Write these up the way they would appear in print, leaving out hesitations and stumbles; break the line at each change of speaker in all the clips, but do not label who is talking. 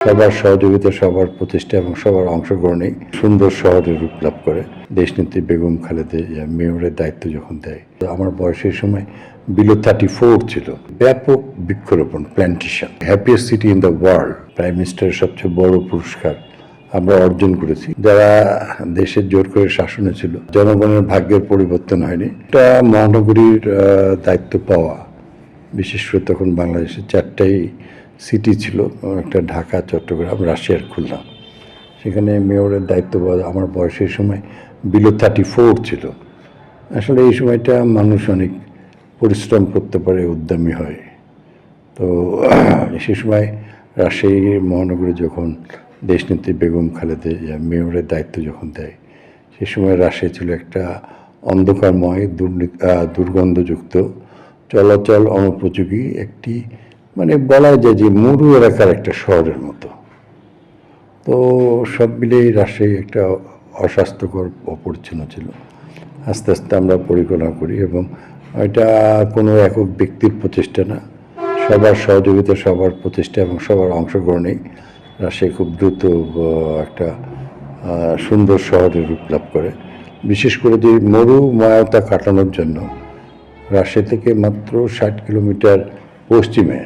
সবার সহযোগিতা, সবার প্রচেষ্টা এবং সবার অংশগ্রহণে সুন্দর শহরে রূপ লাভ করে। দেশনেত্রী বেগম খালেদা মেয়রের দায়িত্ব যখন দেয়, আমার বয়সের সময় বিলো 34 ছিল। ব্যাপক বৃক্ষরোপণ, plantation, happiest city in the world, prime মিনিস্টারের সবচেয়ে বড় পুরস্কার আমরা অর্জন করেছি। যারা দেশের জোর করে শাসনে ছিল, জনগণের ভাগ্যের পরিবর্তন হয়নি। এটা মহানগরীর দায়িত্ব পাওয়া, বিশেষ করে তখন বাংলাদেশের 4টাই সিটি ছিল, একটা ঢাকা, চট্টগ্রাম, রাশিয়ার খুলনা। সেখানে মেয়রের দায়িত্ব পাওয়া আমার বয়সের সময় বিলো 34 ছিল। আসলে এই সময়টা মানুষ অনেক পরিশ্রম করতে পারে, উদ্যমী হয়। তো সে সময় রাজশাহী মহানগরে যখন দেশনেত্রী বেগম খালেদা মেয়রের দায়িত্ব যখন দেয়, সে সময় রাজশাহী ছিল একটা অন্ধকারময়, দুর্গন্ধযুক্ত, চলাচল অনুপযোগী একটি, মানে বলা যায় যে মরু এলাকার একটা শহরের মতো। তো সব মিলেই রাজশাহী একটা অস্বাস্থ্যকর, অপরিচ্ছন্ন ছিল। আস্তে আস্তে আমরা পরিকল্পনা করি, এবং এটা কোনো একক ব্যক্তির প্রচেষ্টা না, সবার সহযোগিতা, সবার প্রচেষ্টা এবং সবার অংশগ্রহণেই রাজশাহী খুব দ্রুত একটা সুন্দর শহরে রূপ লাভ করে। বিশেষ করে যে মরুময়তা কাটানোর জন্য রাজশাহী থেকে মাত্র 60 কিলোমিটার পশ্চিমে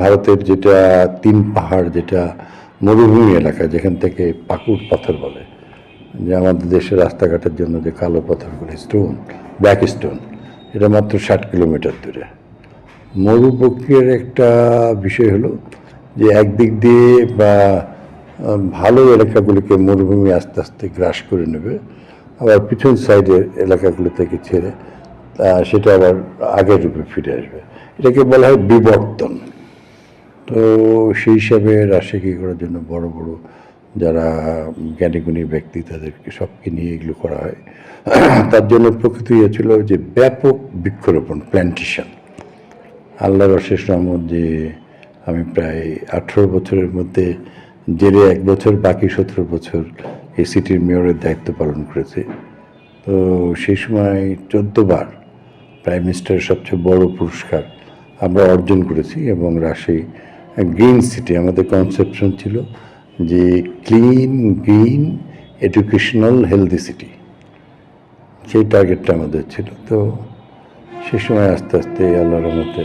ভারতের যেটা 3 পাহাড়, যেটা মরুভূমি এলাকা, যেখান থেকে পাকুড় পাথর বলে, যে আমাদের দেশের রাস্তাঘাটের জন্য যে কালো পাথরগুলি, স্টোন, ব্ল্যাক স্টোন, এটা মাত্র 60 কিলোমিটার দূরে। মরুপক্ষের একটা বিষয় হলো যে একদিক দিয়ে বা ভালো এলাকাগুলিকে মরুভূমি আস্তে আস্তে গ্রাস করে নেবে, আবার পিছন সাইডের এলাকাগুলো থেকে ছেড়ে সেটা আবার আগের রূপে ফিরে আসবে। এটাকে বলা হয় বিবর্তন। তো সেই হিসাবে রাজশাহী করার জন্য বড় বড় যারা জ্ঞানীগুণী ব্যক্তি, তাদেরকে সবকে নিয়ে এগুলো করা হয়। তার জন্য প্রকৃত ছিল যে ব্যাপক বৃক্ষরোপণ, প্ল্যান্টেশন। আল্লাহর অশেষ রহমত যে আমি প্রায় 18 বছরের মধ্যে জেলে 1 বছর, বাকি 17 বছর এই সিটির মেয়রের দায়িত্ব পালন করেছি। তো সেই সময় 14 বার প্রাইম মিনিস্টারের সবচেয়ে বড় পুরস্কার আমরা অর্জন করেছি। এবং রাজশাহী গ্রিন সিটি, আমাদের কনসেপশন ছিল যে clean, green, educational, healthy city, সেই টার্গেটটা আমাদের ছিল। তো সে সময় আস্তে আস্তে আল্লাহর রহমতে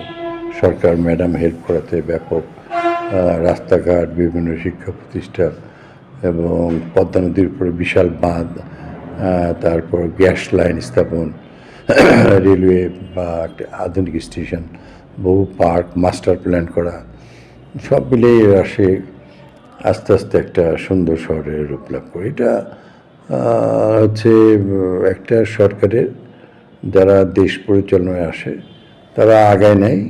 সরকার ম্যাডাম হেল্প করাতে ব্যাপক রাস্তাঘাট, বিভিন্ন শিক্ষা প্রতিষ্ঠান এবং পদ্মা নদীর উপরে বিশাল বাঁধ, তারপর গ্যাস লাইন স্থাপন, রেলওয়ে বা একটা আধুনিক স্টেশন, বহু পার্ক, মাস্টার প্ল্যান করা, সব মিলেই আসে আস্তে আস্তে একটা সুন্দর শহরের রূপ লাভ করে। এটা হচ্ছে একটা সরকারের, যারা দেশ পরিচালনায় আসে তারা আগায় নেয়,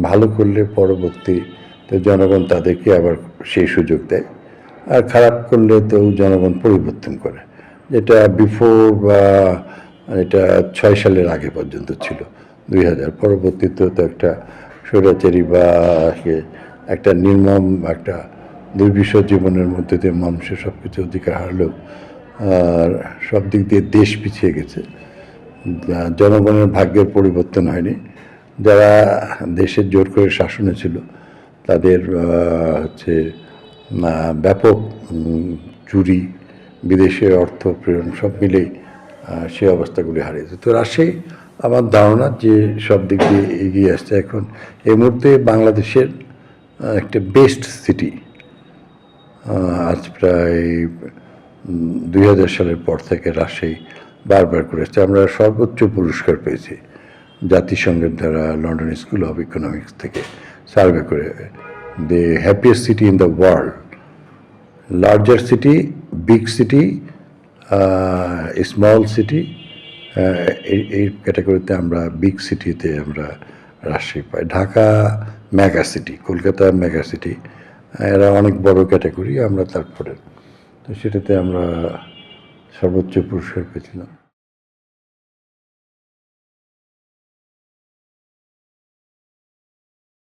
ভালো করলে পরবর্তীতে জনগণ তাদেরকে আবার সেই সুযোগ দেয়, আর খারাপ করলে তো জনগণ পরিবর্তন করে, যেটা বিফোর বা এটা 6 সালের আগে পর্যন্ত ছিল, 2000 পরবর্তীতে তো একটা স্বৈরাচারী বা একটা নির্মম একটা দুর্বিষহ জীবনের মধ্যে দিয়ে মানুষের সব কিছু অধিকার হারলেও আর সব দিক দিয়ে দেশ পিছিয়ে গেছে। জনগণের ভাগ্যের পরিবর্তন হয়নি। যারা দেশের জোর করে শাসনে ছিল, তাদের হচ্ছে ব্যাপক চুরি, বিদেশে অর্থ প্রেরণ, সব মিলেই সেই অবস্থাগুলি হারিয়েছে। তো রাজশাহী আমার ধারণা যে সব দিক দিয়ে এগিয়ে আসছে। এখন এই মুহূর্তে বাংলাদেশের একটা বেস্ট সিটি, আজ প্রায় 2000 সালের পর থেকে রাজশাহী বারবার করে আসছে। আমরা সর্বোচ্চ পুরস্কার পেয়েছি জাতিসংঘের দ্বারা, লন্ডন স্কুল অফ ইকোনমিক্স থেকে সার্ভে করে, the happiest city in the world, larger city, big city, small city, এই ক্যাটাগরিতে আমরা বিগ সিটিতে আমরা রাজশাহী পাই। Dhaka mega city, Kolkata mega city, এরা অনেক বড় ক্যাটাগরি, আমরা তারপরে। তো সেটাতে আমরা সর্বোচ্চ পুরস্কার পেয়েছিলাম।